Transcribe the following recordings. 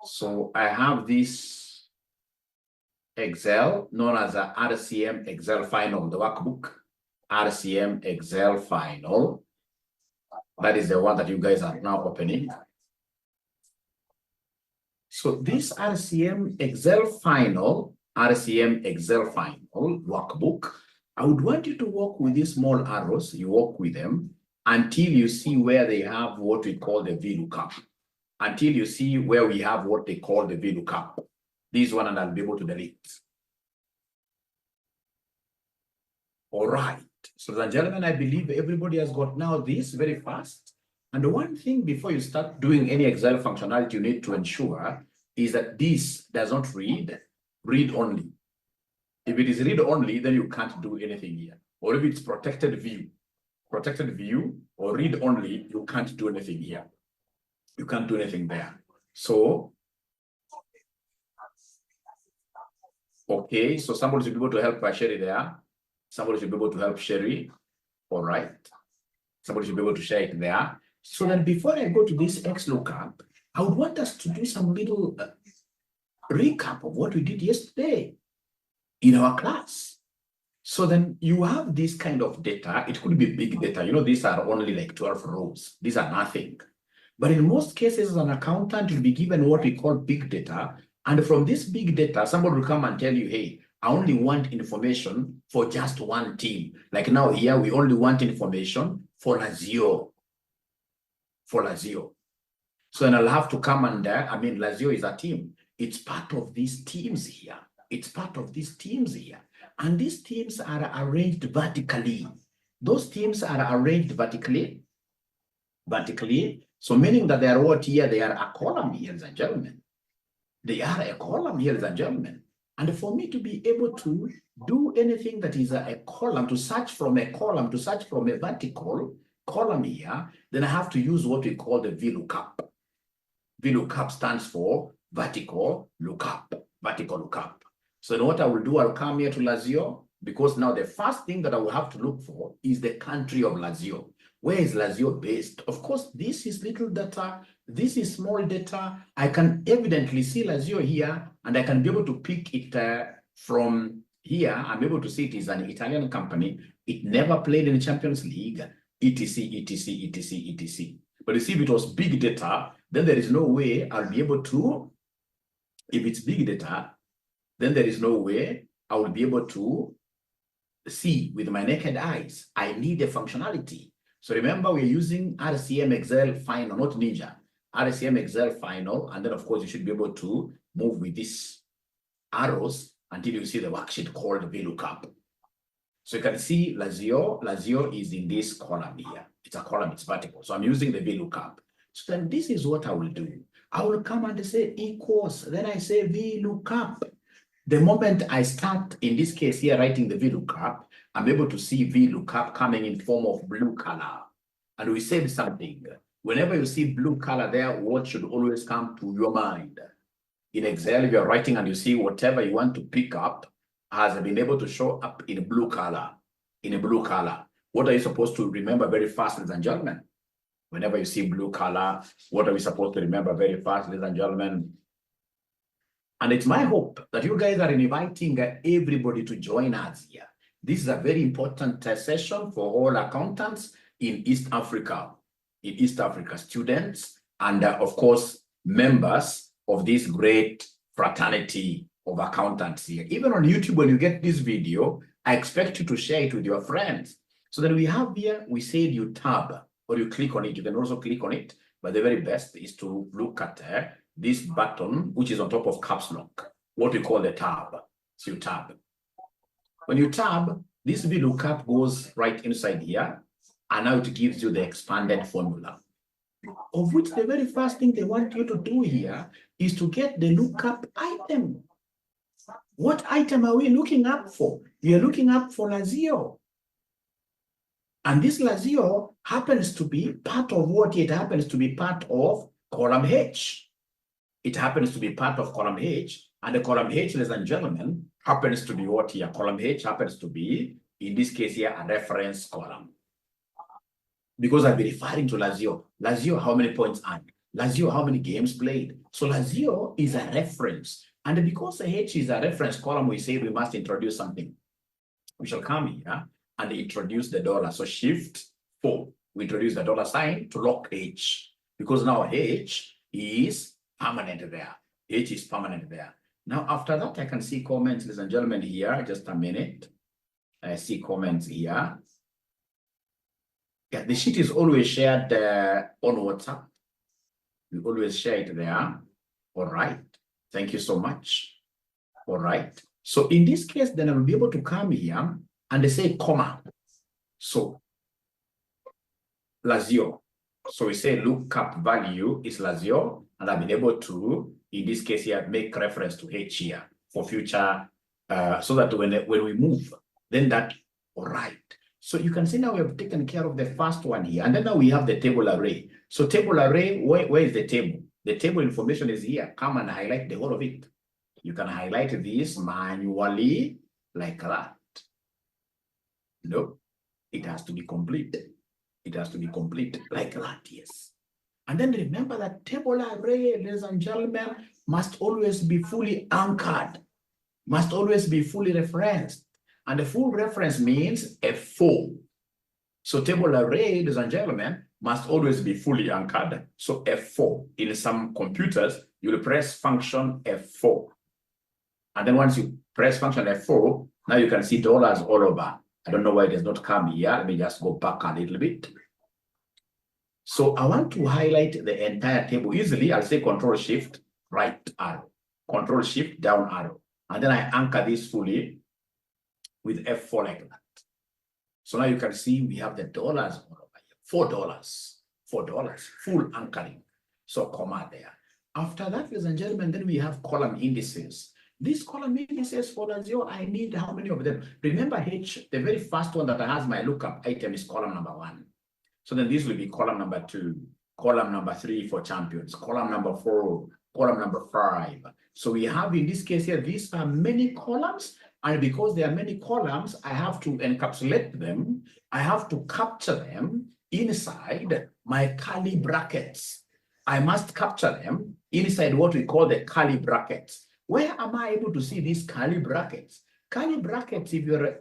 So I have this Excel known as a RCM Excel Final, the workbook, RCM Excel Final. That is the one that you guys are now opening. So this RCM Excel Final workbook, I would want you to work with these small arrows. You work with them until you see where they have what we call the VLOOKUP. Until you see where we have what they call the VLOOKUP. This one, and I'll be able to delete. All right. So, ladies and gentlemen, I believe everybody has got now this very fast. And the one thing before you start doing any Excel functionality, you need to ensure is that this does not read only. If it is read only, then you can't do anything here. Or if it's protected view or read only, you can't do anything here. You can't do anything there. So, okay, so somebody should be able to help Sherry there. Somebody should be able to help Sherry. All right. Somebody should be able to share it there. So then before I go to this XLOOKUP, I would want us to do some little recap of what we did yesterday in our class. So then you have this kind of data. It could be big data. You know, these are only like 12 rows. These are nothing. But in most cases, as an accountant, you'll be given what we call big data. And from this big data, somebody will come and tell you, hey, I only want information for just one team. Like now here, we only want information for Lazio. For Lazio. So then I'll have to come and, Lazio is a team. It's part of these teams here. It's part of these teams here. And these teams are arranged vertically. Those teams are arranged vertically. So meaning that they are what here? They are a column here, ladies and gentlemen. They are a column here, ladies and gentlemen. And for me to be able to do anything that is a column, to search from a column, to search from a vertical column here, then I have to use what we call the VLOOKUP. VLOOKUP stands for vertical lookup. Vertical lookup. So then what I will do, I'll come here to Lazio, because now the first thing that I will have to look for is the country of Lazio. Where is Lazio based? Of course, this is little data. This is small data. I can evidently see Lazio here, and I can be able to pick it from here. I'm able to see it is an Italian company. It never played in the Champions League, etc., etc., etc., etc. But you see, if it was big data, then there is no way I'll be able to, if it's big data, then there is no way I will be able to see with my naked eyes. I need a functionality. So remember, we're using RCM Excel Final, not Ninja. RCM Excel Final, and then of course you should be able to move with these arrows until you see the worksheet called VLOOKUP. So you can see Lazio is in this column here. It's a column, it's vertical. So I'm using the VLOOKUP. So then this is what I will do. I will come and say equals, then I say VLOOKUP. The moment I start, in this case here, writing the VLOOKUP, I'm able to see VLOOKUP coming in form of blue color. And we said something. Whenever you see blue color there, what should always come to your mind? In Excel, if you're writing and you see whatever you want to pick up has been able to show up in a blue color. In a blue color. What are you supposed to remember very fast, ladies and gentlemen? Whenever you see blue color, what are we supposed to remember very fast, ladies and gentlemen? And it's my hope that you guys are inviting everybody to join us here. This is a very important session for all accountants in East Africa. In East Africa, students and of course, members of this great fraternity of accountants here. Even on YouTube, when you get this video, I expect you to share it with your friends. So then we have here, we said you tab or you click on it. You can also click on it, but the very best is to look at this button, which is on top of caps lock, what we call the tab. So you tab. When you tab, this VLOOKUP goes right inside here, and now it gives you the expanded formula, of which the very first thing they want you to do here is to get the lookup item. What item are we looking up for? We are looking up for Lazio. And this Lazio happens to be part of what? It happens to be part of column H. It happens to be part of column H, and the column H, ladies and gentlemen, happens to be what here? Column H happens to be, in this case here, a reference column. Because I'll be referring to Lazio. Lazio, how many points earned? Lazio, how many games played? So Lazio is a reference. And because H is a reference column, we say we must introduce something. We shall come here and introduce the dollar. So shift 4. We introduce the dollar sign to lock H. Because now H is permanent there. H is permanent there. Now, after that, I can see comments, ladies and gentlemen, here. Just a minute. I see comments here. Yeah, the sheet is always shared on WhatsApp. We always share it there. All right. Thank you so much. All right. So in this case, then I will be able to come here and they say comma. So Lazio. So we say lookup value is Lazio, and I've been able to, in this case here, make reference to H here for future, so that when we move, then that, all right. So you can see now we have taken care of the first one here, and then now we have the table array. So table array, where is the table? The table information is here. Come and highlight the whole of it. You can highlight this manually like that. No, it has to be complete. It has to be complete like that, yes. And then remember that table array, ladies and gentlemen, must always be fully anchored, must always be fully referenced. And the full reference means F4. So table array, ladies and gentlemen, must always be fully anchored. So F4. In some computers, you will press function F4. And then once you press function F4, now you can see dollars all over. I don't know why it does not come here. Let me just go back a little bit. So I want to highlight the entire table easily. I'll say Control Shift right arrow, Control Shift down arrow. And then I anchor this fully with F4 like that. So now you can see we have the dollars all over here. $4, full anchoring. So comma there. After that, ladies and gentlemen, then we have column indices. These column indices for Lazio, I need how many of them? Remember H, the very first one that has my lookup item is column number 1. So then this will be column number 2, column number 3 for champions, column number 4, column number 5. So we have in this case here, these are many columns. And because there are many columns, I have to encapsulate them. I have to capture them inside my curly brackets. I must capture them inside what we call the curly brackets. Where am I able to see these curly brackets? Curly brackets, if you're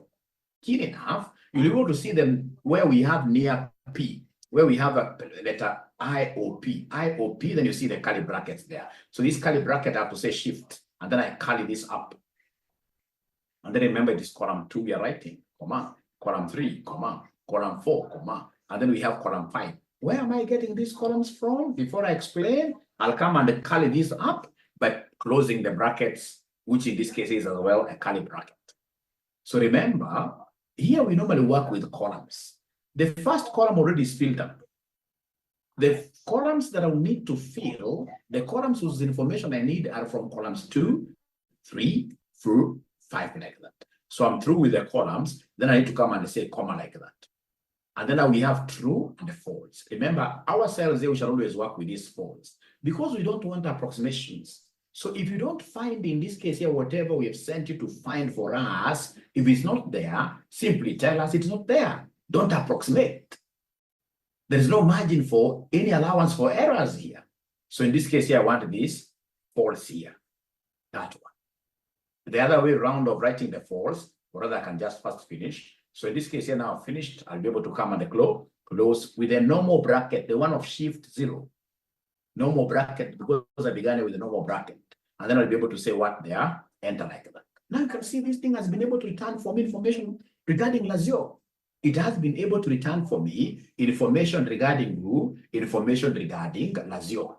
keen enough, you'll be able to see them where we have near P, where we have a letter IOP. IOP, then you see the curly brackets there. So this curly bracket, I have to say shift, and then I curly this up. And then remember this column 2 we are writing, comma, column 3, comma, column 4, comma, and then we have column 5. Where am I getting these columns from? Before I explain, I'll come and curly this up by closing the brackets, which in this case is as well a curly bracket. So remember, here we normally work with columns. The first column already is filled up. The columns that I will need to fill, the columns whose information I need are from columns 2, 3, 4, 5 like that. So I'm through with the columns, then I need to come and say comma like that. And then now we have true and false. Remember, our cells here, we shall always work with these false because we don't want approximations. So if you don't find, in this case here, whatever we have sent you to find for us, if it's not there, simply tell us it's not there. Don't approximate. There is no margin for any allowance for errors here. So in this case here, I want this false here, that one. The other way around of writing the false, or rather I can just first finish. So in this case here, now finished, I'll be able to come and close with a normal bracket, the one of shift 0. Normal bracket, because I began with a normal bracket. And then I'll be able to say what they are, enter like that. Now you can see this thing has been able to return for me information regarding Lazio. It has been able to return for me information regarding who? Information regarding Lazio.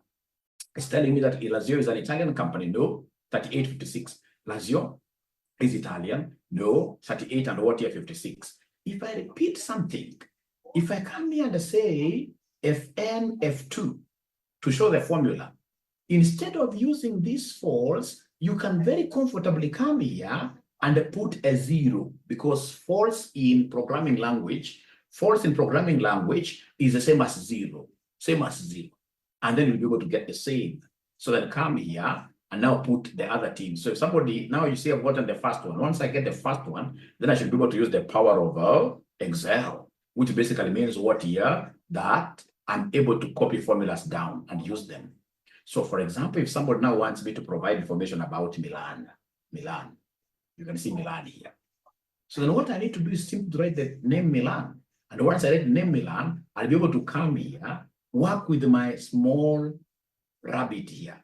It's telling me that Lazio is an Italian company. No, 3856. Lazio is Italian. No, 38 and what year 56. If I repeat something, if I come here and say Fn, F2 to show the formula, instead of using this false, you can very comfortably come here and put a 0, because false in programming language is the same as 0, and then you'll be able to get the same. So then come here and now put the other thing. So if somebody, now you see I've gotten the first one. Once I get the first one, then I should be able to use the power of Excel, which basically means what here? That I'm able to copy formulas down and use them. So for example, if somebody now wants me to provide information about Milan, you can see Milan here. So then what I need to do is simply write the name Milan. And once I write the name Milan, I'll be able to come here, work with my small rabbit here.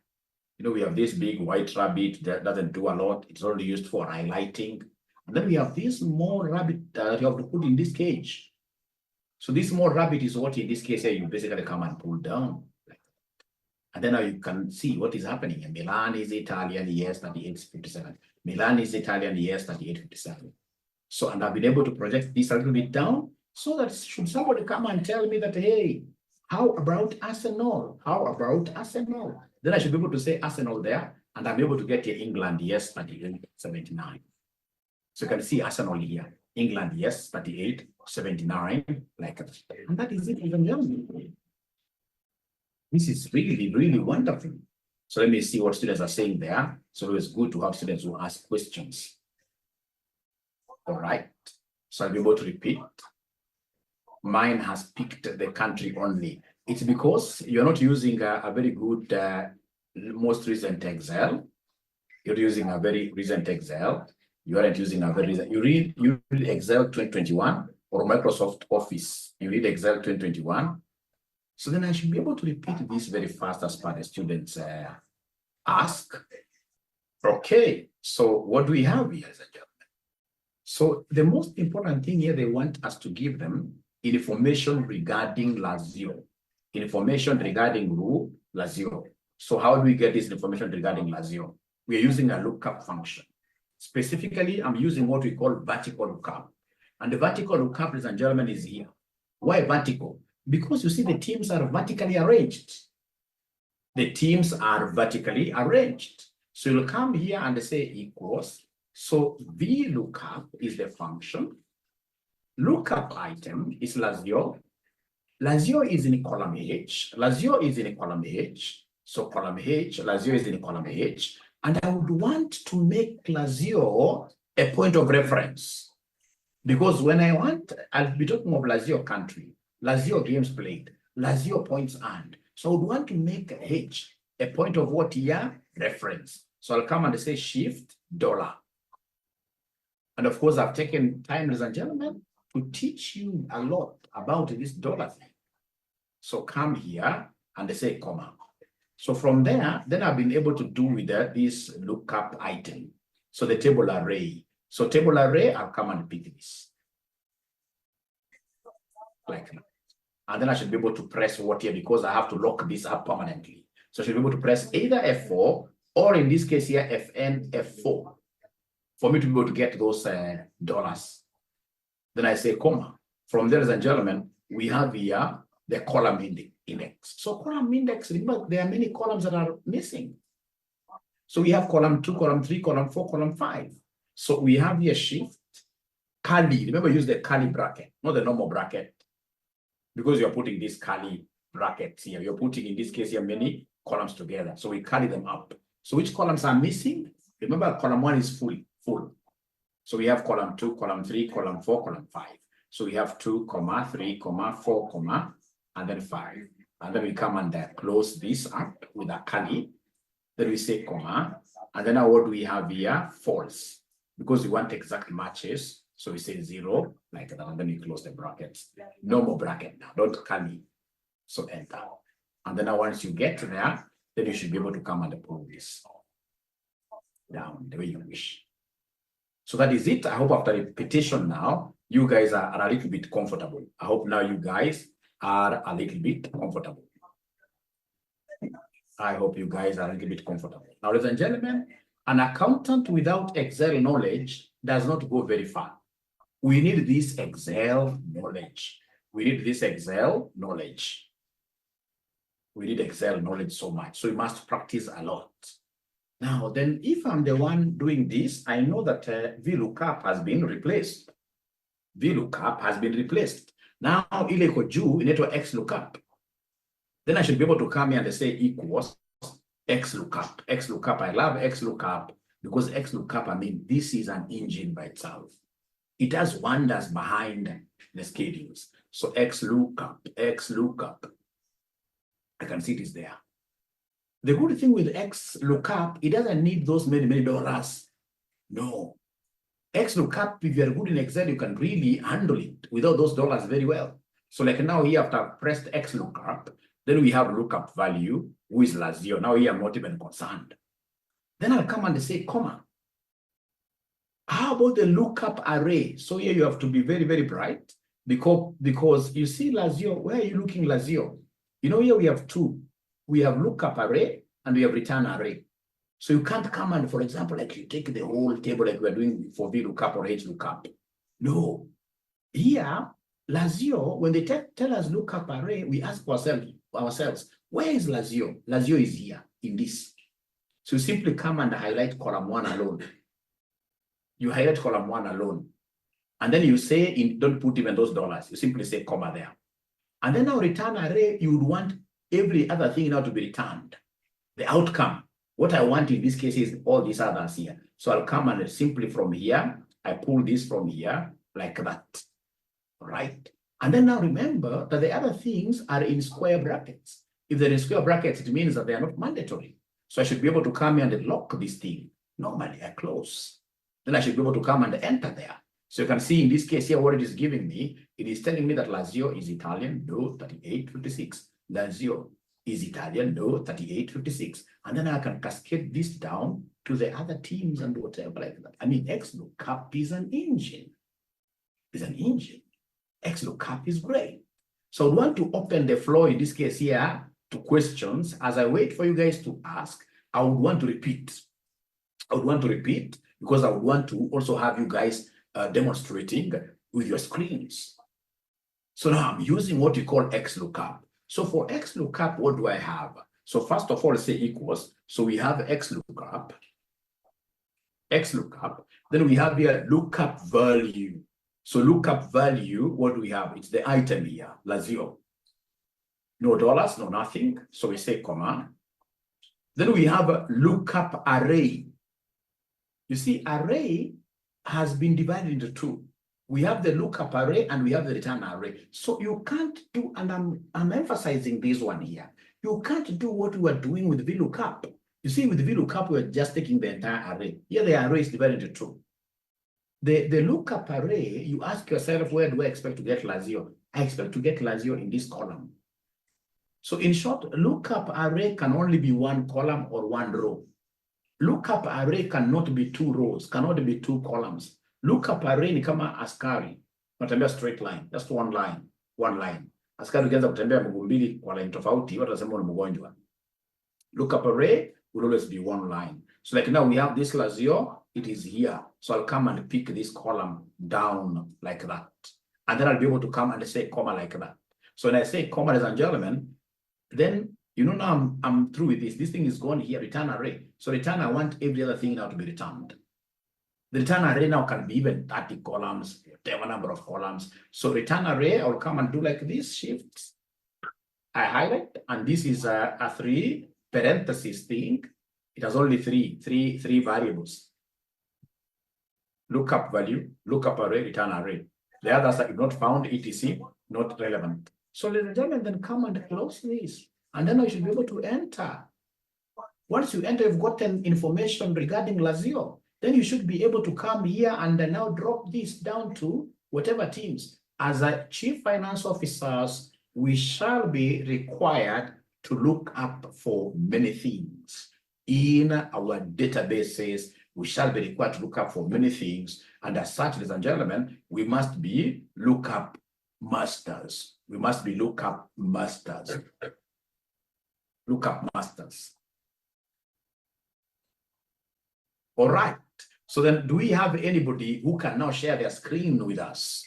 You know, we have this big white rabbit that doesn't do a lot. It's only used for highlighting. And then we have this small rabbit that you have to put in this cage. So this small rabbit is what in this case here you basically come and pull down. And then now you can see what is happening. Milan is Italian, yes, 3857. Milan is Italian, yes, 3857. So, and I've been able to project this a little bit down so that should somebody come and tell me that, hey, how about Arsenal? How about Arsenal? Then I should be able to say Arsenal there, and I'm able to get here England, yes, 3879. So you can see Arsenal here. England, yes, 3879, like that. And that is it, even Germany. This is really, really wonderful. So let me see what students are saying there. So it's good to have students who ask questions. All right. So I'll be able to repeat. Mine has picked the country only. It's because you're not using a very good, most recent Excel. You're using a very recent Excel. You aren't using a very recent. You read Excel 2021 or Microsoft Office. You read Excel 2021. So then I should be able to repeat this very fast as per the students ask. Okay, so what do we have here, ladies and gentlemen? So the most important thing here, they want us to give them information regarding Lazio. Information regarding who? Lazio. So how do we get this information regarding Lazio? We are using a lookup function. Specifically, I'm using what we call vertical lookup. And the vertical lookup, ladies and gentlemen, is here. Why vertical? Because you see the teams are vertically arranged. The teams are vertically arranged. So you'll come here and say equals. So VLOOKUP is the function. Lookup item is Lazio. Lazio is in column H. Lazio is in column H. So column H, Lazio is in column H. And I would want to make Lazio a point of reference. Because when I want, I'll be talking of Lazio country. Lazio games played, Lazio points earned. So I would want to make H a point of what here? Reference. So I'll come and say shift $. And of course, I've taken time, ladies and gentlemen, to teach you a lot about this dollar thing. So come here and say comma. So from there, then I've been able to do with this lookup item. So the table array. So table array, I'll come and pick this. Like that. And then I should be able to press what here because I have to lock this up permanently. So I should be able to press either F4 or in this case here, FN F4 for me to be able to get those dollars. Then I say comma. From there, ladies and gentlemen, we have here the column index. So column index, remember, there are many columns that are missing. So we have column 2, column 3, column 4, column 5. So we have here shift, curly. Remember, use the curly bracket, not the normal bracket. Because you're putting these curly brackets here. You're putting, in this case here, many columns together. So we curly them up. So which columns are missing? Remember, column 1 is full. So we have column 2, column 3, column 4, column 5. So we have 2, 3, 4, and then 5. And then we come and close this up with a curly. Then we say comma. And then now what do we have here? False. Because we want exact matches. So we say 0, like that, and then we close the brackets. No more bracket now, don't curly. So enter. And then now once you get there, then you should be able to come and pull this down the way you wish. So that is it. I hope after repetition now, you guys are a little bit comfortable. I hope now you guys are a little bit comfortable. I hope you guys are a little bit comfortable. Now, ladies and gentlemen, an accountant without Excel knowledge does not go very far. We need this Excel knowledge. We need this Excel knowledge. We need Excel knowledge so much. So we must practice a lot. Now, then if I'm the one doing this, I know that VLOOKUP has been replaced. VLOOKUP has been replaced. Now, ile iko juu inaitwa XLOOKUP. Then I should be able to come here and say equals XLOOKUP. XLOOKUP, I love XLOOKUP because XLOOKUP, I mean, this is an engine by itself. It has wonders behind the schedules. So XLOOKUP. I can see it is there. The good thing with X lookup, it doesn't need those many dollars. No. X lookup, if you're good in Excel, you can really handle it without those dollars very well. So like now here, after I've pressed X lookup, then we have lookup value, who is Lazio. Now here I'm not even concerned. Then I'll come and say, comma. How about the lookup array? So here you have to be very bright because you see Lazio, where are you looking Lazio? You know, here we have two. We have lookup array and we have return array. So you can't come and, for example, like you take the whole table like we're doing for VLOOKUP or HLOOKUP. No. Here, Lazio, when they tell us lookup array, we ask ourselves, where is Lazio? Lazio is here in this. So you simply come and highlight column 1 alone. You highlight column 1 alone. And then you say, don't put even those dollars. You simply say comma there. And then now return array, you would want every other thing now to be returned. The outcome. What I want in this case is all these others here. So I'll come and simply from here, I pull this from here like that. Right? And then now remember that the other things are in square brackets. If they're in square brackets, it means that they are not mandatory. So I should be able to come here and lock this thing. Normally I close. Then I should be able to come and enter there. So you can see in this case here what it is giving me. It is telling me that Lazio is Italian, no, 3856. Lazio is Italian, no, 3856. And then I can cascade this down to the other teams and whatever like that. I mean, XLOOKUP is an engine. It's an engine. XLOOKUP is great. So I want to open the floor in this case here to questions. As I wait for you guys to ask, I would want to repeat. I would want to repeat because I would want to also have you guys demonstrating with your screens. So now I'm using what we call XLOOKUP. So for XLOOKUP, what do I have? So first of all, say equals. So we have XLOOKUP. Then we have here lookup value. So lookup value, what do we have? It's the item here, Lazio. No dollars, no nothing. So we say comma. Then we have a lookup array. You see, array has been divided into two. We have the lookup array and we have the return array. So you can't do, and I'm emphasizing this one here. You can't do what we were doing with VLOOKUP. You see, with VLOOKUP, we're just taking the entire array. Here, the array is divided into two. The lookup array, you ask yourself, where do I expect to get Lazio? I expect to get Lazio in this column. So in short, lookup array can only be one column or one row. Lookup array cannot be two rows, cannot be two columns. Lookup array ni kama askari, unatembea straight line, just one line. Askari ukianza kutembea mguu mbili kwa line tofauti, watasema ni mgonjwa. Lookup array will always be one line. So like now we have this Lazio, it is here. So I'll come and pick this column down like that. And then I'll be able to come and say comma like that. So when I say comma, ladies and gentlemen, then you know now I'm through with this. This thing is gone here, return array. So return, I want every other thing now to be returned. The return array now can be even 30 columns, whatever number of columns. So return array, I'll come and do like this, shift. I highlight, and this is a 3 parenthesis thing. It has only three variables. Lookup value, lookup array, return array. The others are not found, etc., not relevant. So ladies and gentlemen, then come and close this. And then I should be able to enter. Once you enter, you've gotten information regarding Lazio. Then you should be able to come here and now drop this down to whatever teams. As a chief finance officers, we shall be required to look up for many things. In our databases, we shall be required to look up for many things. And as such, ladies and gentlemen, we must be lookup masters. We must be lookup masters. Lookup masters. All right. So then do we have anybody who can now share their screen with us?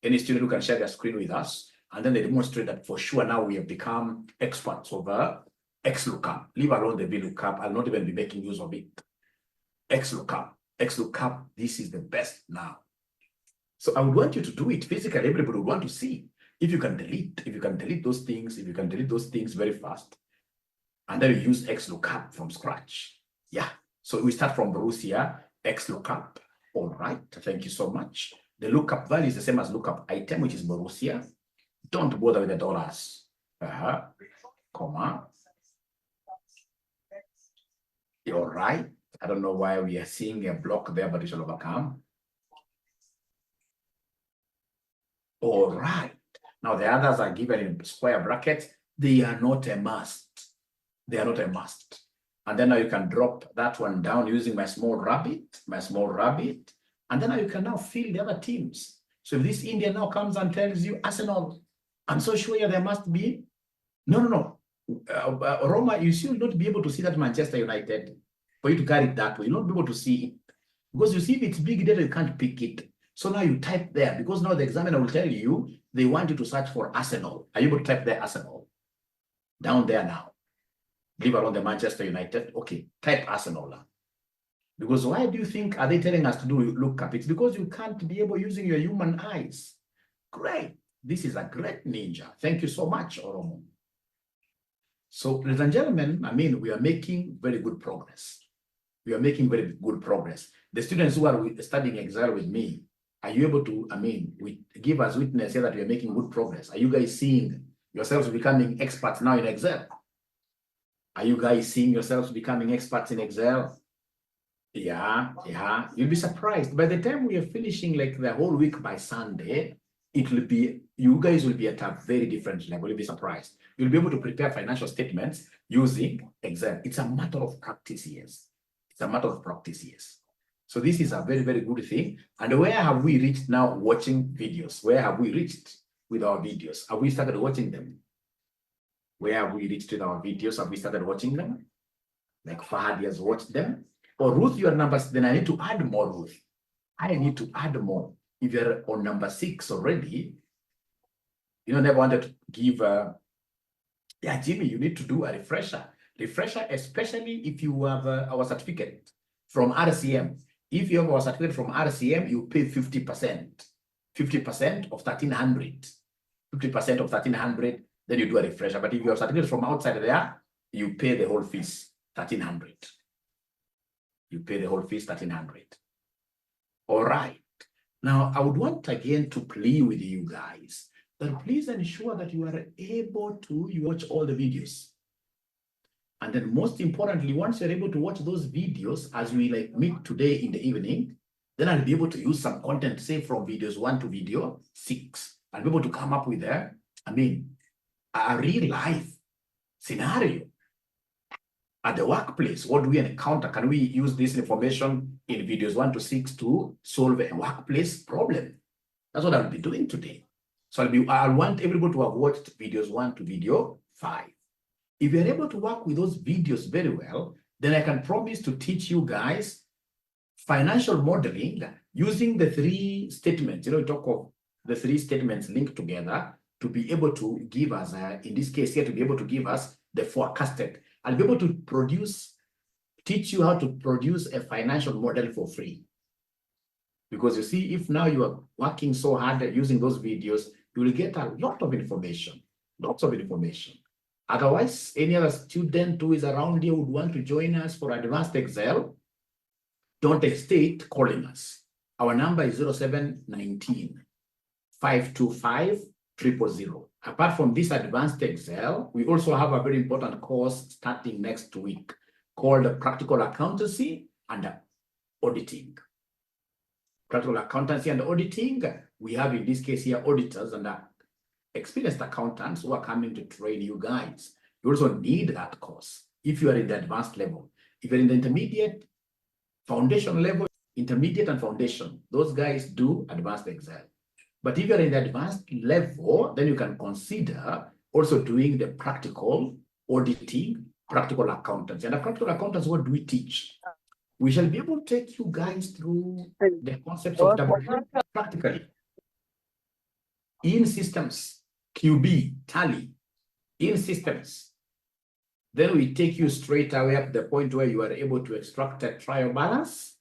Any student who can share their screen with us? And then they demonstrate that for sure now we have become experts over XLOOKUP. Leave alone the VLOOKUP. I'll not even be making use of it. XLOOKUP, this is the best now. So I would want you to do it physically. Everybody would want to see if you can delete those things, very fast. And then you use XLOOKUP from scratch. Yeah. So we start from Borussia, XLOOKUP. All right, thank you so much. The lookup value is the same as lookup item, which is Borussia. Don't bother with the dollars. Comma. You're right. I don't know why we are seeing a block there, but we shall overcome. All right. Now the others are given in square brackets. They are not a must. They are not a must. And then now you can drop that one down using my small rabbit. And then now you can now fill the other teams. So if this Indian now comes and tells you, Arsenal, I'm so sure there must be. No. Roma, you still not be able to see that Manchester United. For you to carry it that way, you'll not be able to see it. Because you see, if it's big data, you can't pick it. So now you type there, because now the examiner will tell you, they want you to search for Arsenal. Are you able to type there Arsenal? Down there now. Leave alone the Manchester United. Okay, type Arsenal now. Because why do you think are they telling us to do look up? It's because you can't be able using your human eyes. Great. This is a great ninja. Thank you so much, Oromo. So, ladies and gentlemen, I mean, we are making very good progress. We are making very good progress. The students who are studying Excel with me, are you able to, I mean, give us witness here that we are making good progress? Are you guys seeing yourselves becoming experts now in Excel? Are you guys seeing yourselves becoming experts in Excel? Yeah. You'll be surprised. By the time we are finishing like the whole week by Sunday, it will be, you guys will be at a very different level. You'll be surprised. You'll be able to prepare financial statements using Excel. It's a matter of practice, yes. It's a matter of practice, yes. So this is a very, very good thing. And where have we reached now watching videos? Where have we reached with our videos? Have we started watching them? Where have we reached with our videos? Have we started watching them? Like Fahad has watched them. Or Ruth, your numbers, then I need to add more, Ruth. I need to add more. If you're on number 6 already, you never wanted to give, yeah, Jimmy, you need to do a refresher. Refresher, especially if you have our certificate from RCM. If you have our certificate from RCM, you pay 50%. 50% of 1,300. 50% of 1,300, then you do a refresher. But if you have certificate from outside there, you pay the whole fees, 1,300. You pay the whole fees, 1,300. All right. Now, I would want again to plea with you guys that please ensure that you are able to watch all the videos. And then most importantly, once you're able to watch those videos as we like meet today in the evening, then I'll be able to use some content, say from videos 1 to video 6. I'll be able to come up with a real life scenario. At the workplace, what do we encounter? Can we use this information in videos 1 to 6 to solve a workplace problem? That's what I'll be doing today. So I want everybody to have watched videos 1 to video 5. If you're able to work with those videos very well, then I can promise to teach you guys financial modeling using the 3 statements. You know, we talk of the 3 statements linked together to be able to give us, in this case here, to be able to give us the forecasted. I'll be able to teach you how to produce a financial model for free. Because you see, if now you are working so hard at using those videos, you will get a lot of information, lots of information. Otherwise, any other student who is around here would want to join us for advanced Excel, don't hesitate calling us. Our number is 0719 525 000. Apart from this advanced Excel, we also have a very important course starting next week called Practical Accountancy and Auditing. Practical Accountancy and Auditing, we have in this case here auditors and experienced accountants who are coming to train you guys. You also need that course if you are in the advanced level. If you're in the intermediate, foundation level, intermediate and foundation, those guys do advanced Excel. But if you're in the advanced level, then you can consider also doing the practical auditing, practical accountants. And the practical accountants, what do we teach? We shall be able to take you guys through the concepts of practically in systems, QB, tally, in systems. Then we take you straight away up to the point where you are able to extract a trial balance.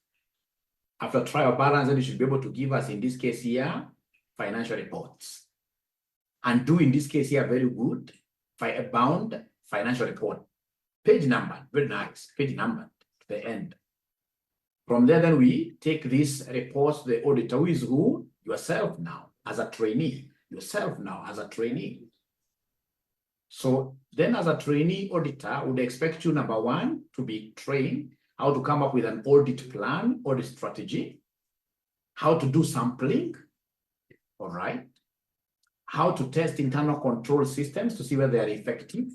After trial balance, then you should be able to give us, in this case here, financial reports. And do, in this case here, very good, bound financial report. Page number, very nice, page number to the end. From there, then we take this report to the auditor, who is who? Yourself now, as a trainee. Yourself now, as a trainee. So then as a trainee auditor, would expect you, number one, to be trained how to come up with an audit plan, audit strategy, how to do sampling, all right, how to test internal control systems to see whether they are effective,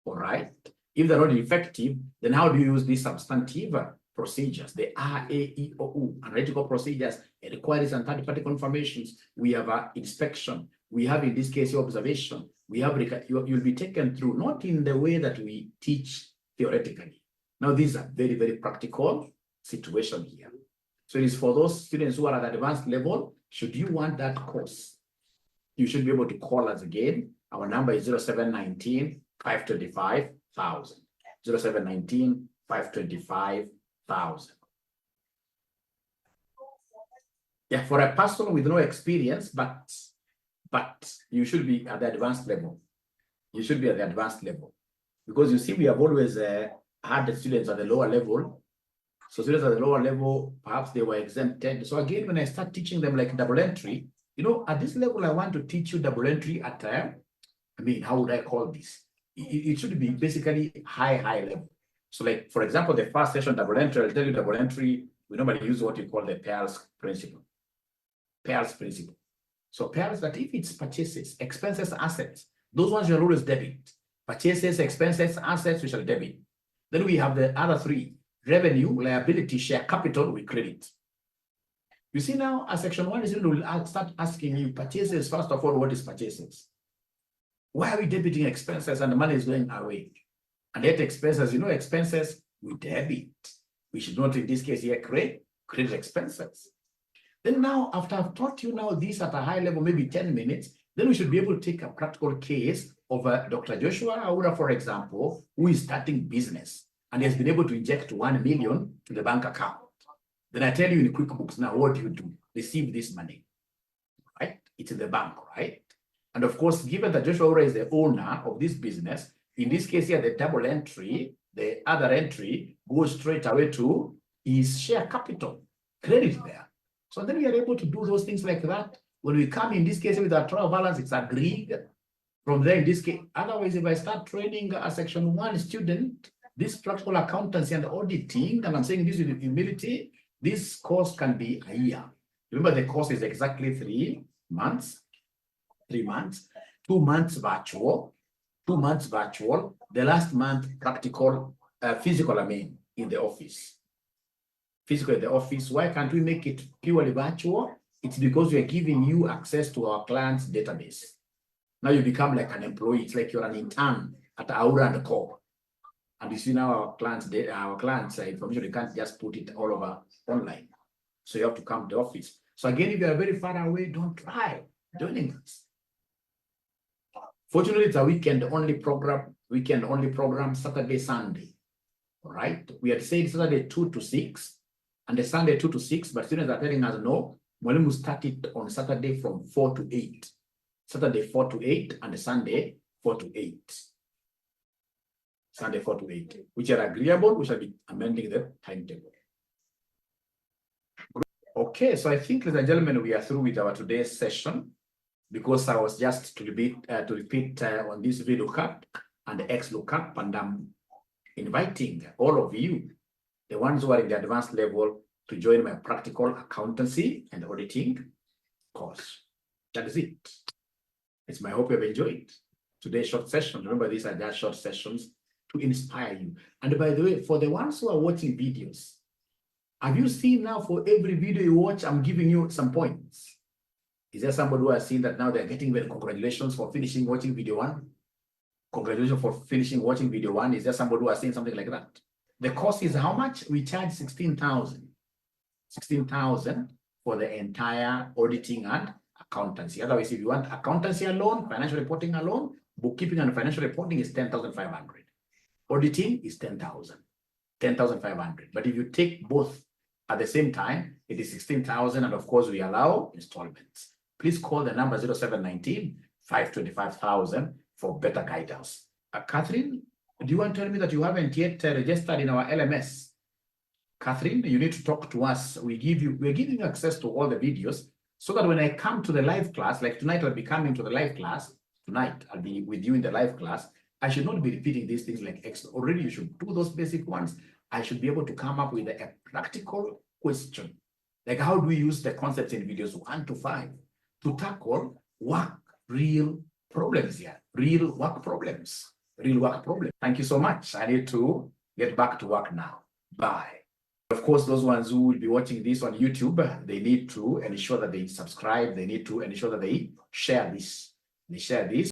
all right. If they're not effective, then how do you use these substantive procedures, the RAEOU, analytical procedures, inquiries and third-party confirmations? We have inspection. We have, in this case, observation. We have, you'll be taken through, not in the way that we teach theoretically. Now, these are very, very practical situation here. So it is for those students who are at advanced level. Should you want that course, you should be able to call us again. Our number is 0719 525 1000. 0719 525 1000. Yeah, for a person with no experience, but you should be at the advanced level. You should be at the advanced level. Because you see, we have always had the students at the lower level. So students at the lower level, perhaps they were exempted. So again, when I start teaching them like double entry, you know, at this level, I want to teach you double entry at, I mean, how would I call this? It should be basically high level. So like, for example, the first session double entry, I'll tell you double entry, we normally use what you call the pairs principle. Pairs principle. So pairs, that if it's purchases, expenses, assets, those ones you'll always debit. Purchases, expenses, assets, we shall debit. Then we have the other three: revenue, liability, share capital, we credit. You see now, as section 1 is going to start asking you purchases. First of all, what is purchases? Why are we debiting expenses and the money is going away? And yet expenses, you know, expenses, we debit. We should not, in this case here, credit expenses. Then now, after I've taught you now this at a high level, maybe 10 minutes, then we should be able to take a practical case of Dr. Joshua Aura, for example, who is starting business and has been able to inject 1 million to the bank account. Then I tell you in Quickbooks, now what do you do? Receive this money, right? It's in the bank, right? And of course, given that Joshua Aura is the owner of this business, in this case here, the double entry, the other entry goes straight away to his share capital, credit there. So then we are able to do those things like that. When we come in this case with our trial balance, it's agreed. From there, in this case, otherwise, if I start training a section 1 student, this practical accountancy and auditing, and I'm saying this with humility, this course can be a year. Remember, the course is exactly 3 months. 3 months, 2 months virtual, 2 months virtual, the last month practical, physical, I mean, in the office. Physical in the office. Why can't we make it purely virtual? It's because we are giving you access to our client's database. Now you become like an employee. It's like you're an intern at Aura and Co. And you see now our clients' information, you can't just put it all over online. So you have to come to the office. So again, if you are very far away, don't try joining us. Fortunately, it's a weekend-only program, Saturday, Sunday. All right. We had said Saturday 2 to 6 and the Sunday 2 to 6, but students are telling us no. When we start it on Saturday from 4 to 8. Saturday 4 to 8 and the Sunday 4 to 8. Sunday 4 to 8. Which are agreeable, we shall be amending the timetable. Okay, so I think, ladies and gentlemen, we are through with our today's session. Because I was just to repeat on this VLOOKUP and the XLOOKUP, and I'm inviting all of you, the ones who are in the advanced level, to join my practical accountancy and auditing course. That is it. It's my hope you've enjoyed today's short session. Remember, these are just short sessions to inspire you. And by the way, for the ones who are watching videos, have you seen now for every video you watch, I'm giving you some points? Is there somebody who has seen that now they're getting well, congratulations for finishing watching video 1? Congratulations for finishing watching video 1. Is there somebody who has seen something like that? The cost is how much? We charge 16,000. 16,000 for the entire auditing and accountancy. Otherwise, if you want accountancy alone, financial reporting alone, bookkeeping and financial reporting is 10,500. Auditing is 10,000. 10,500. But if you take both at the same time, it is 16,000, and of course, we allow installments. Please call the number 0719 525,000 for better guidance. Catherine, do you want to tell me that you haven't yet registered in our LMS? Catherine, you need to talk to us. We're giving you access to all the videos so that when I come to the live class, like tonight I'll be coming to the live class, tonight, I'll be with you in the live class. I should not be repeating these things like Excel. Already you should do those basic ones. I should be able to come up with a practical question. Like, how do we use the concepts in videos 1 to 5 to tackle real problems here, real work problems. Thank you so much. I need to get back to work now. Bye. Of course, those ones who will be watching this on YouTube, they need to ensure that they subscribe. They need to ensure that they share this.